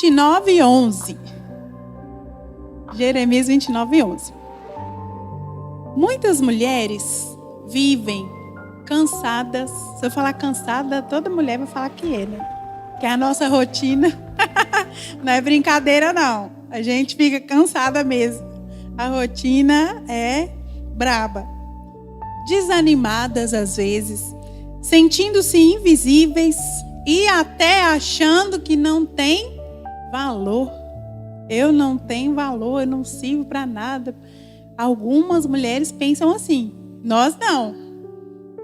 29:11. Jeremias 29:11. Muitas mulheres vivem cansadas. Se eu falar cansada, toda mulher vai falar que é, né? Que é a nossa rotina. Não é brincadeira, não. A gente fica cansada mesmo. A rotina é braba. Desanimadas às vezes, sentindo-se invisíveis e até achando que não tem valor. Eu não tenho valor, eu não sirvo para nada. Algumas mulheres pensam assim. Nós não.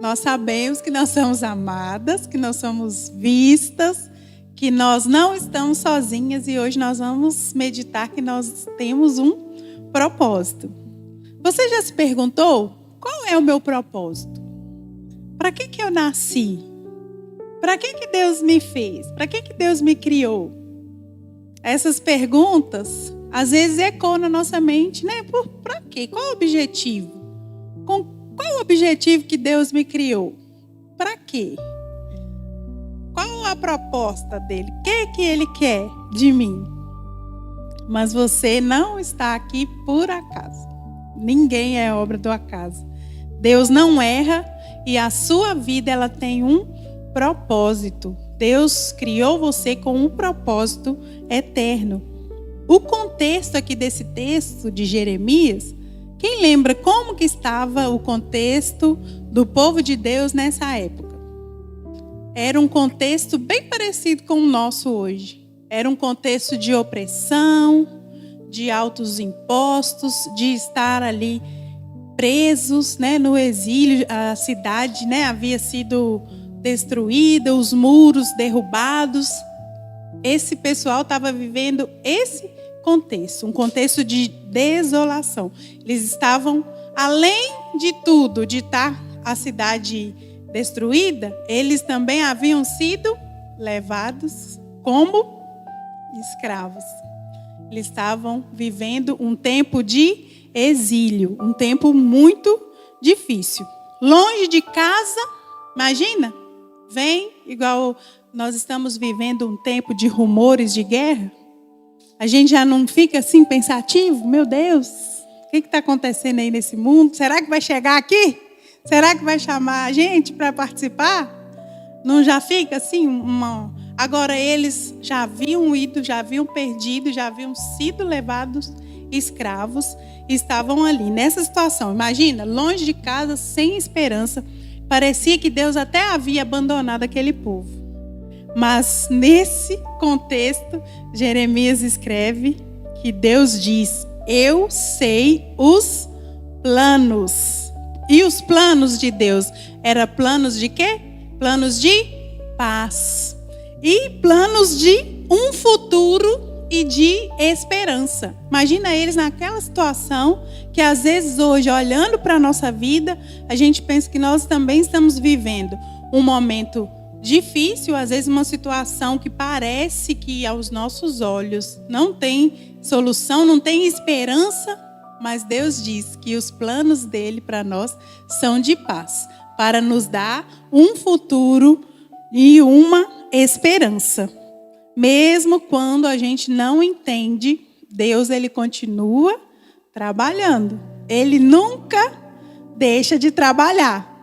Nós sabemos que nós somos amadas, que nós somos vistas, que nós não estamos sozinhas e hoje nós vamos meditar que nós temos um propósito. Você já se perguntou qual é o meu propósito? Para que eu nasci? Para que Deus me fez? Para que Deus me criou? Essas perguntas às vezes ecoam na nossa mente, né? Para quê? Qual o objetivo? Qual o objetivo que Deus me criou? Para quê? Qual a proposta dele? O que ele quer de mim? Mas você não está aqui por acaso. Ninguém é obra do acaso. Deus não erra e a sua vida ela tem um propósito. Deus criou você com um propósito eterno. O contexto aqui desse texto de Jeremias, quem lembra como que estava o contexto do povo de Deus nessa época? Era um contexto bem parecido com o nosso hoje. Era um contexto de opressão, de altos impostos, de estar ali presos, né, no exílio. A cidade, né, havia sido destruída, os muros derrubados. Esse pessoal estava vivendo esse contexto, um contexto de desolação. Eles estavam, além de tudo, de estar a cidade destruída, eles também haviam sido levados como escravos. Eles estavam vivendo um tempo de exílio, um tempo muito difícil. Longe de casa, imagina, vem igual nós estamos vivendo um tempo de rumores de guerra. A gente já não fica assim pensativo? Meu Deus, o que está acontecendo aí nesse mundo? Será que vai chegar aqui? Será que vai chamar a gente para participar? Não já fica assim? Agora eles já haviam ido, já haviam perdido, já haviam sido levados escravos, estavam ali nessa situação. Imagina, longe de casa, sem esperança. Parecia que Deus até havia abandonado aquele povo. Mas nesse contexto, Jeremias escreve que Deus diz: eu sei os planos. E os planos de Deus eram planos de quê? Planos de paz. E planos de um futuro e de esperança. Imagina eles naquela situação que às vezes hoje, olhando para a nossa vida, a gente pensa que nós também estamos vivendo um momento difícil, às vezes uma situação que parece que aos nossos olhos não tem solução, não tem esperança, mas Deus diz que os planos dele para nós são de paz, para nos dar um futuro e uma esperança. Mesmo quando a gente não entende, Deus ele continua trabalhando. Ele nunca deixa de trabalhar.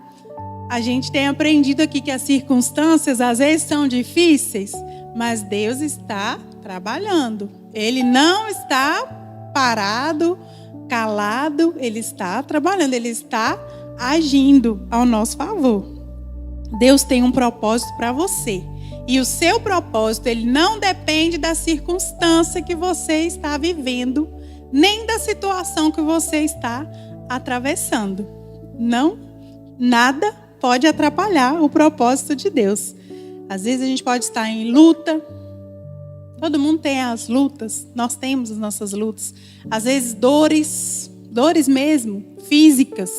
A gente tem aprendido aqui que as circunstâncias às vezes são difíceis, mas Deus está trabalhando. Ele não está parado, calado, ele está trabalhando, ele está agindo ao nosso favor. Deus tem um propósito para você. E o seu propósito, ele não depende da circunstância que você está vivendo, nem da situação que você está atravessando. Não, nada pode atrapalhar o propósito de Deus. Às vezes a gente pode estar em luta. Todo mundo tem as lutas. Nós temos as nossas lutas. Às vezes dores mesmo, físicas,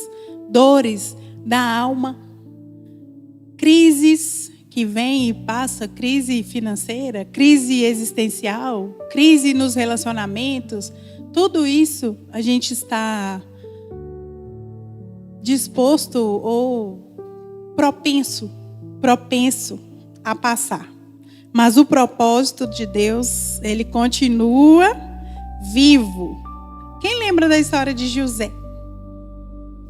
dores da alma, crises que vem e passa, crise financeira, crise existencial, crise nos relacionamentos. Tudo isso a gente está disposto ou propenso a passar. Mas o propósito de Deus, ele continua vivo. Quem lembra da história de José?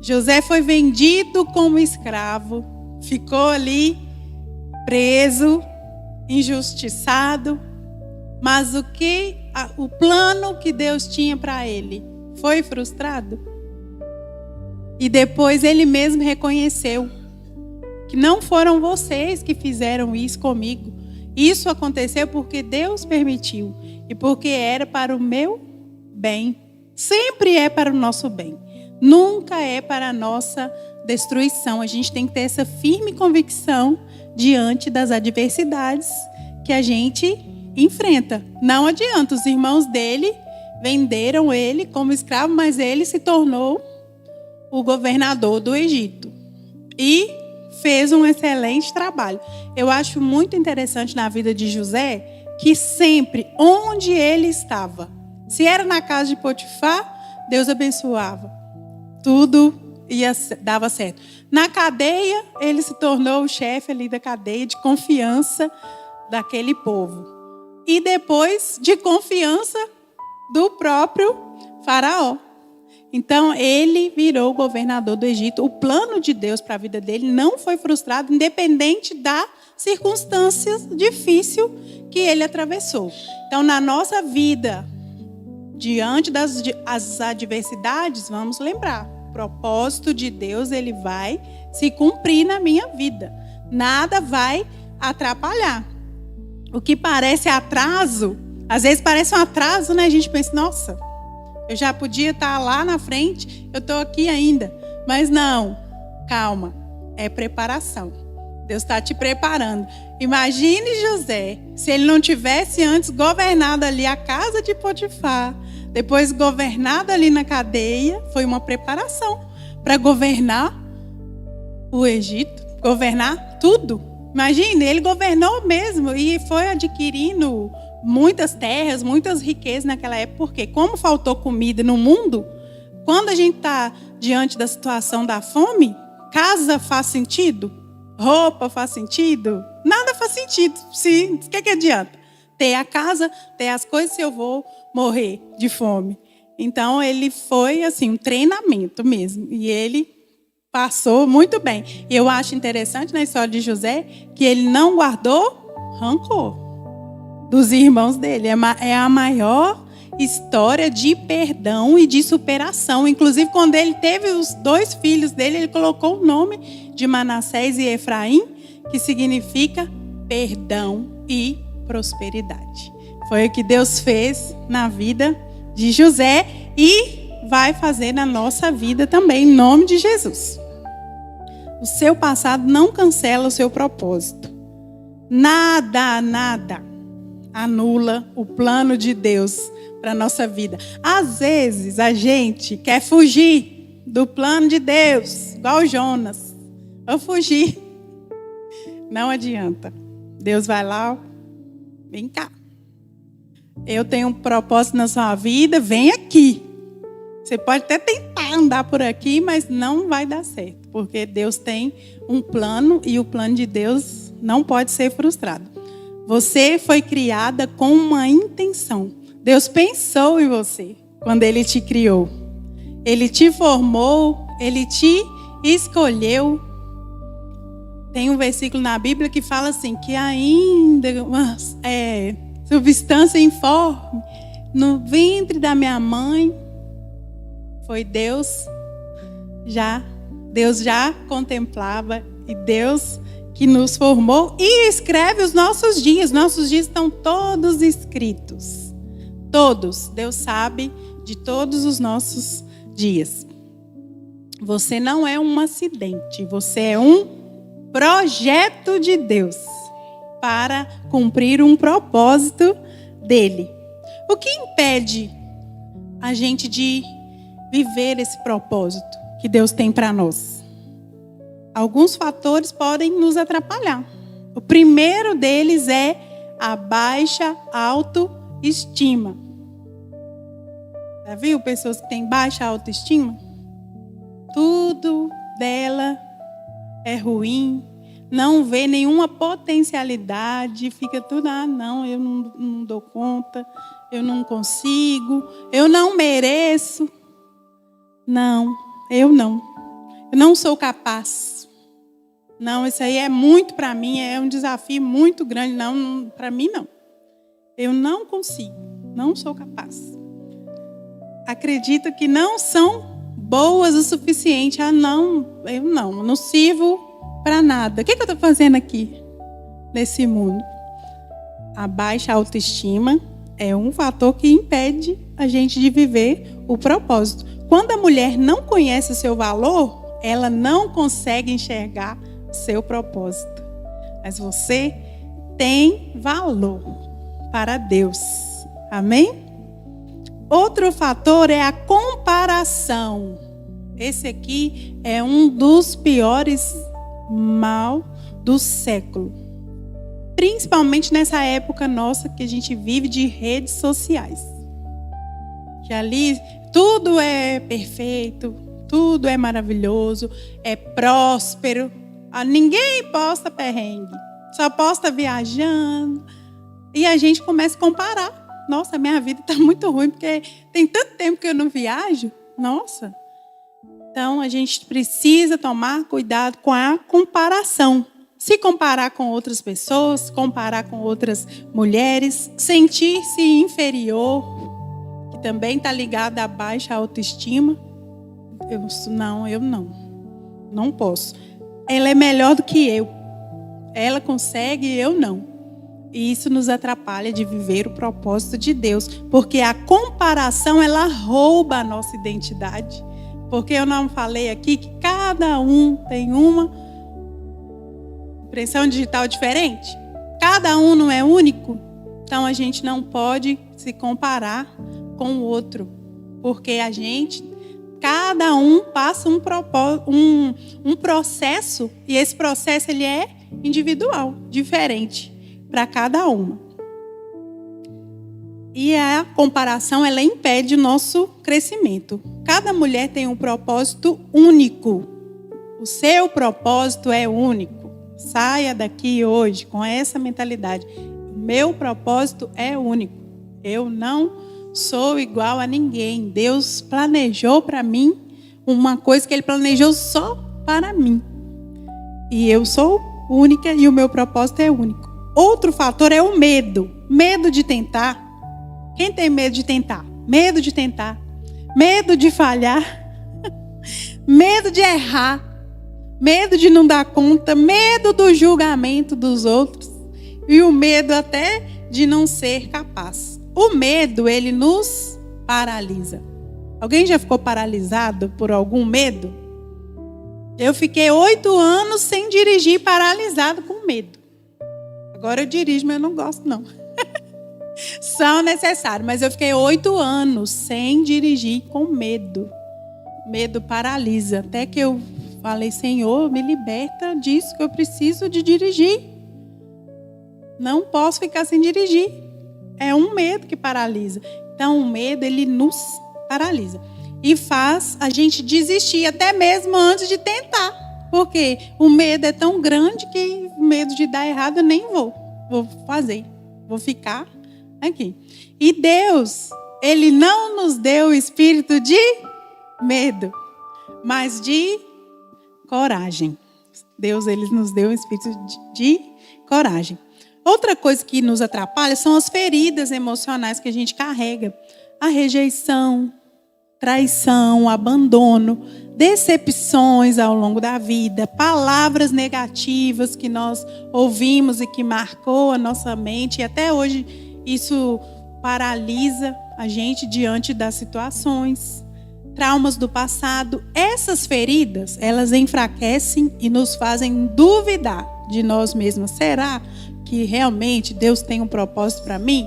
José foi vendido como escravo, ficou ali preso, injustiçado, mas o plano que Deus tinha para ele foi frustrado. E depois ele mesmo reconheceu que não foram vocês que fizeram isso comigo. Isso aconteceu porque Deus permitiu e porque era para o meu bem. Sempre é para o nosso bem. Nunca é para a nossa destruição. A gente tem que ter essa firme convicção diante das adversidades que a gente enfrenta. Não adianta, os irmãos dele venderam ele como escravo, mas ele se tornou o governador do Egito. E fez um excelente trabalho. Eu acho muito interessante na vida de José que sempre, onde ele estava, se era na casa de Potifar, Deus abençoava. Tudo dava certo. Na cadeia, ele se tornou o chefe ali da cadeia de confiança daquele povo. E depois, de confiança do próprio faraó. Então, ele virou o governador do Egito. O plano de Deus para a vida dele não foi frustrado, independente da circunstância difícil que ele atravessou. Então, na nossa vida, diante das adversidades, vamos lembrar, o propósito de Deus, ele vai se cumprir na minha vida. Nada vai atrapalhar. O que parece atraso, às vezes parece um atraso, né? A gente pensa, nossa, eu já podia estar lá na frente, eu estou aqui ainda. Mas não, calma, é preparação. Deus está te preparando. Imagine José, se ele não tivesse antes governado ali a casa de Potifar, depois governado ali na cadeia, foi uma preparação para governar o Egito, governar tudo. Imagine, ele governou mesmo e foi adquirindo muitas terras, muitas riquezas naquela época, porque como faltou comida no mundo, quando a gente está diante da situação da fome, casa faz sentido? Roupa faz sentido? Nada faz sentido. O que adianta? Ter a casa, ter as coisas, se eu vou morrer de fome. Então, ele foi assim, um treinamento mesmo. E ele passou muito bem. E eu acho interessante na história de José que ele não guardou rancor dos irmãos dele. É a maior história de perdão e de superação. Inclusive, quando ele teve os 2 filhos dele, ele colocou o nome de Manassés e Efraim, que significa perdão e prosperidade. Foi o que Deus fez na vida de José e vai fazer na nossa vida também, em nome de Jesus. O seu passado não cancela o seu propósito. Nada anula o plano de Deus para a nossa vida. Às vezes a gente quer fugir do plano de Deus, igual Jonas. Vou fugir. Não adianta. Deus vai lá, vem cá. Eu tenho um propósito na sua vida, vem aqui. Você pode até tentar andar por aqui, mas não vai dar certo. Porque Deus tem um plano e o plano de Deus não pode ser frustrado. Você foi criada com uma intenção. Deus pensou em você quando Ele te criou. Ele te formou, Ele te escolheu. Tem um versículo na Bíblia que fala assim, que ainda substância informe, no ventre da minha mãe, foi Deus já contemplava, e Deus que nos formou e escreve os nossos dias. Nossos dias estão todos escritos. Todos. Deus sabe de todos os nossos dias. Você não é um acidente. Você é um projeto de Deus para cumprir um propósito dele. O que impede a gente de viver esse propósito que Deus tem para nós? Alguns fatores podem nos atrapalhar. O primeiro deles é a baixa autoestima. Já viu pessoas que têm baixa autoestima? Tudo dela é ruim. não vê nenhuma potencialidade, fica tudo, não, eu não dou conta, eu não consigo, eu não mereço. Não, eu não sou capaz. Não, isso aí é muito para mim, é um desafio muito grande. Não, para mim não. Eu não consigo, não sou capaz. Acredito que não são boas o suficiente. Não, eu não sirvo para nada. O que eu estou fazendo aqui nesse mundo? A baixa autoestima é um fator que impede a gente de viver o propósito. Quando a mulher não conhece o seu valor, ela não consegue enxergar o seu propósito. Mas você tem valor para Deus. Amém? Outro fator é a comparação. Esse aqui é um dos piores mal do século. Principalmente nessa época nossa que a gente vive de redes sociais. Que ali tudo é perfeito, tudo é maravilhoso, é próspero. Ninguém posta perrengue, só posta viajando. E a gente começa a comparar. Nossa, minha vida está muito ruim, porque tem tanto tempo que eu não viajo. Nossa. Então, a gente precisa tomar cuidado com a comparação. Se comparar com outras pessoas, comparar com outras mulheres, sentir-se inferior, que também está ligado à baixa autoestima. Eu não posso. Ela é melhor do que eu. Ela consegue, eu não. E isso nos atrapalha de viver o propósito de Deus. Porque a comparação, ela rouba a nossa identidade. Porque eu não falei aqui que cada um tem uma impressão digital diferente? Cada um não é único? Então a gente não pode se comparar com o outro. Porque cada um passa um processo. E esse processo ele é individual, diferente para cada uma. E a comparação, ela impede o nosso crescimento. Cada mulher tem um propósito único. O seu propósito é único. Saia daqui hoje com essa mentalidade. O meu propósito é único. Eu não sou igual a ninguém. Deus planejou para mim uma coisa que Ele planejou só para mim. E eu sou única e o meu propósito é único. Outro fator é o medo. Medo de tentar. Quem tem medo de tentar? Medo de tentar. Medo de falhar. Medo de errar. Medo de não dar conta. Medo do julgamento dos outros. E o medo até de não ser capaz. O medo, ele nos paralisa. Alguém já ficou paralisado por algum medo? Eu fiquei 8 anos sem dirigir, paralisado com medo. Agora eu dirijo, mas eu não gosto, não. São necessários, mas eu fiquei 8 anos sem dirigir com medo. Medo paralisa. Até que eu falei, Senhor, me liberta disso que eu preciso de dirigir. Não posso ficar sem dirigir. É um medo que paralisa. Então o medo, ele nos paralisa. E faz a gente desistir, até mesmo antes de tentar. Porque o medo é tão grande que o medo de dar errado eu nem vou fazer. Vou ficar aqui. E Deus, Ele não nos deu o espírito de medo, mas de coragem. Deus, Ele nos deu o espírito de coragem. Outra coisa que nos atrapalha são as feridas emocionais que a gente carrega. A rejeição, traição, abandono, decepções ao longo da vida, palavras negativas que nós ouvimos e que marcou a nossa mente. E até hoje isso paralisa a gente diante das situações. Traumas do passado. Essas feridas, elas enfraquecem e nos fazem duvidar de nós mesmos. Será que realmente Deus tem um propósito para mim?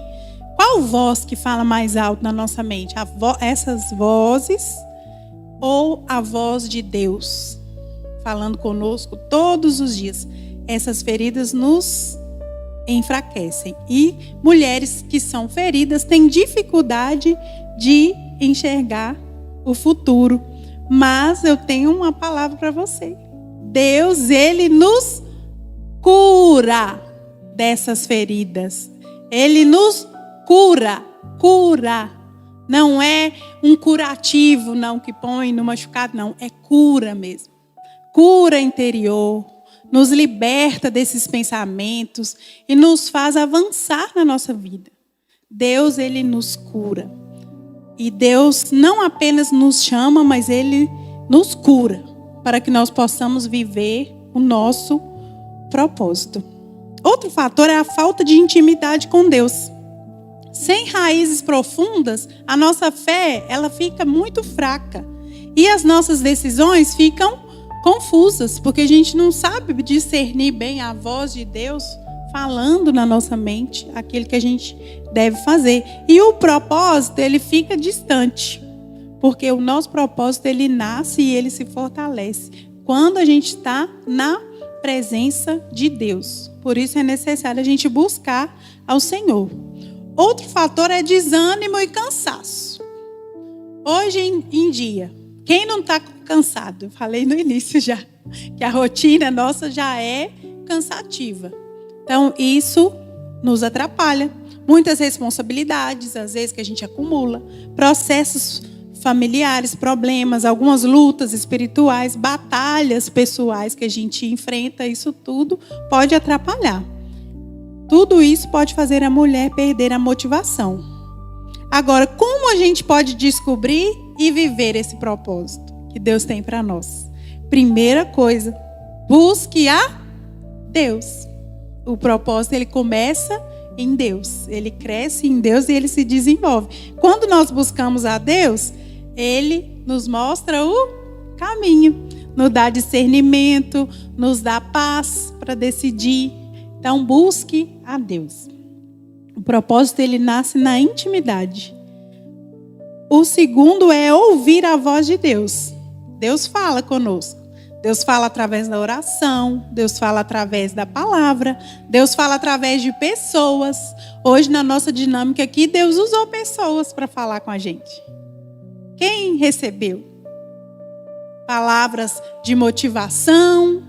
Qual voz que fala mais alto na nossa mente? Essas vozes ou a voz de Deus falando conosco todos os dias? Essas feridas nos enfraquecem. E mulheres que são feridas têm dificuldade de enxergar o futuro. Mas eu tenho uma palavra para você. Deus, Ele nos cura dessas feridas. Ele nos cura. Não é um curativo, não, que põe no machucado, não. É cura mesmo. Cura interior. Nos liberta desses pensamentos e nos faz avançar na nossa vida. Deus, Ele nos cura. E Deus não apenas nos chama, mas Ele nos cura, para que nós possamos viver o nosso propósito. Outro fator é a falta de intimidade com Deus. Sem raízes profundas, a nossa fé, ela fica muito fraca. E as nossas decisões ficam confusas, porque a gente não sabe discernir bem a voz de Deus falando na nossa mente aquilo que a gente deve fazer. E o propósito, ele fica distante, porque o nosso propósito, ele nasce e ele se fortalece quando a gente está na presença de Deus. Por isso é necessário a gente buscar ao Senhor. Outro fator é desânimo e cansaço. Hoje em dia, quem não está cansado? Eu falei no início já, que a rotina nossa já é cansativa. Então, isso nos atrapalha. Muitas responsabilidades, às vezes, que a gente acumula. Processos familiares, problemas, algumas lutas espirituais, batalhas pessoais que a gente enfrenta. Isso tudo pode atrapalhar. Tudo isso pode fazer a mulher perder a motivação. Agora, como a gente pode descobrir e viver esse propósito que Deus tem para nós? Primeira coisa, busque a Deus. O propósito, ele começa em Deus. Ele cresce em Deus e ele se desenvolve. Quando nós buscamos a Deus, Ele nos mostra o caminho, nos dá discernimento, nos dá paz para decidir. Então, busque a Deus. O propósito, ele nasce na intimidade. O segundo é ouvir a voz de Deus. Deus fala conosco. Deus fala através da oração. Deus fala através da palavra. Deus fala através de pessoas. Hoje, na nossa dinâmica aqui, Deus usou pessoas para falar com a gente. Quem recebeu? Palavras de motivação,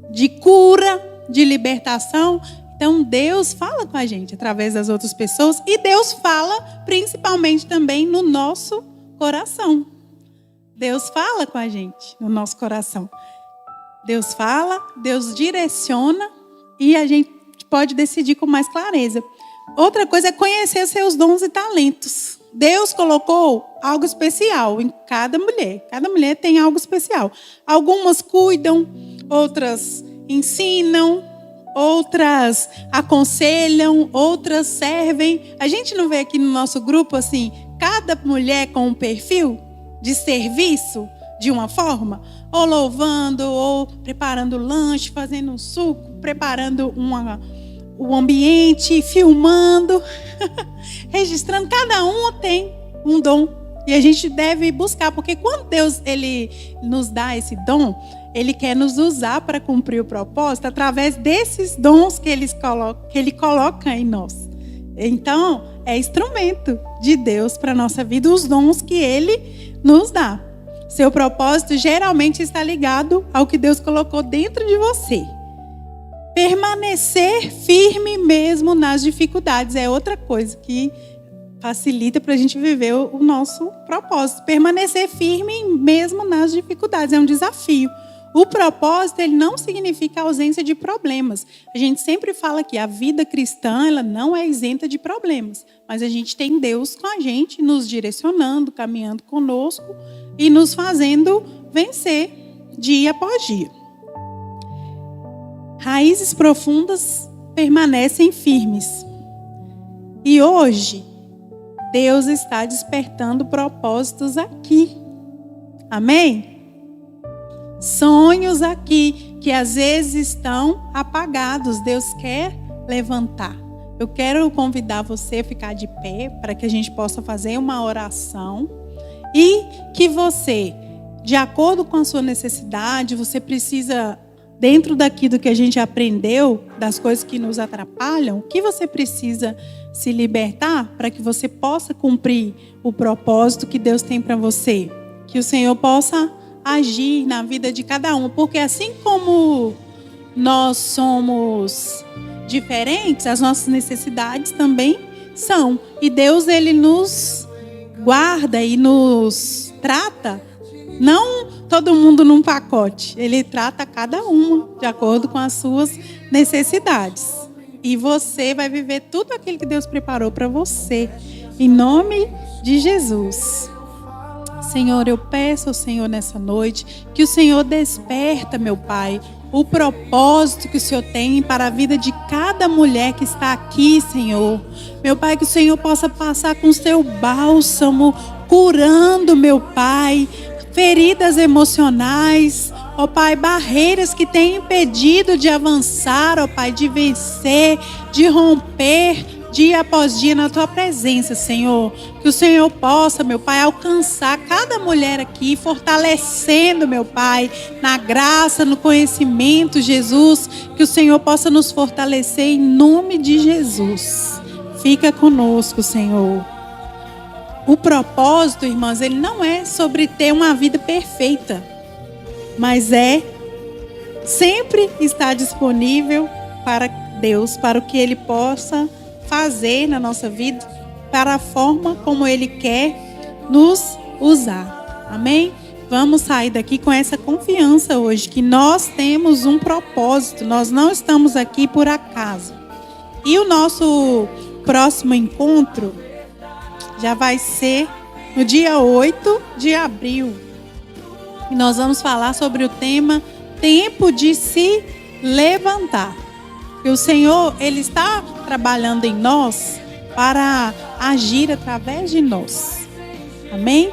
de cura, de libertação. Então, Deus fala com a gente através das outras pessoas. E Deus fala principalmente também no nosso coração. Deus fala com a gente no nosso coração. Deus fala, Deus direciona e a gente pode decidir com mais clareza. Outra coisa é conhecer seus dons e talentos. Deus colocou algo especial em cada mulher. Cada mulher tem algo especial. Algumas cuidam, outras ensinam, outras aconselham, outras servem. A gente não vê aqui no nosso grupo assim, cada mulher com um perfil de serviço de uma forma, ou louvando, ou preparando lanche, fazendo um suco, preparando o ambiente, filmando, registrando. Cada um tem um dom e a gente deve buscar, porque quando Deus ele nos dá esse dom, Ele quer nos usar para cumprir o propósito através desses dons que Ele coloca em nós. Então, é instrumento de Deus para a nossa vida, os dons que Ele nos dá. Seu propósito geralmente está ligado ao que Deus colocou dentro de você. Permanecer firme mesmo nas dificuldades é outra coisa que facilita para a gente viver o nosso propósito. Permanecer firme mesmo nas dificuldades é um desafio. O propósito, ele não significa ausência de problemas. A gente sempre fala que a vida cristã, ela não é isenta de problemas. Mas a gente tem Deus com a gente, nos direcionando, caminhando conosco e nos fazendo vencer dia após dia. Raízes profundas permanecem firmes. E hoje, Deus está despertando propósitos aqui. Amém? Sonhos aqui que às vezes estão apagados. Deus quer levantar. Eu quero convidar você a ficar de pé para que a gente possa fazer uma oração e que você, de acordo com a sua necessidade, você precisa, dentro daquilo que a gente aprendeu, das coisas que nos atrapalham, o que você precisa se libertar para que você possa cumprir o propósito que Deus tem para você. Que o Senhor possa agir na vida de cada um, porque assim como nós somos diferentes, as nossas necessidades também são. E Deus, ele nos guarda e nos trata, não todo mundo num pacote. Ele trata cada uma de acordo com as suas necessidades. E você vai viver tudo aquilo que Deus preparou para você. Em nome de Jesus. Senhor, eu peço ao Senhor nessa noite que o Senhor desperta, meu Pai, o propósito que o Senhor tem para a vida de cada mulher que está aqui, Senhor. Meu Pai, que o Senhor possa passar com o seu bálsamo, curando, meu Pai, feridas emocionais, ó Pai, barreiras que têm impedido de avançar, ó Pai, de vencer, de romper, dia após dia na Tua presença, Senhor. Que o Senhor possa, meu Pai, alcançar cada mulher aqui, fortalecendo, meu Pai, na graça, no conhecimento, Jesus. Que o Senhor possa nos fortalecer em nome de Jesus. Fica conosco, Senhor. O propósito, irmãs, ele não é sobre ter uma vida perfeita, mas é sempre estar disponível para Deus, para o que Ele possa fazer na nossa vida, para a forma como Ele quer nos usar. Amém? Vamos sair daqui com essa confiança hoje, que nós temos um propósito, nós não estamos aqui por acaso. E o nosso próximo encontro já vai ser no dia 8 de abril. E nós vamos falar sobre o tema Tempo de se levantar. E o Senhor, Ele está trabalhando em nós para agir através de nós. Amém?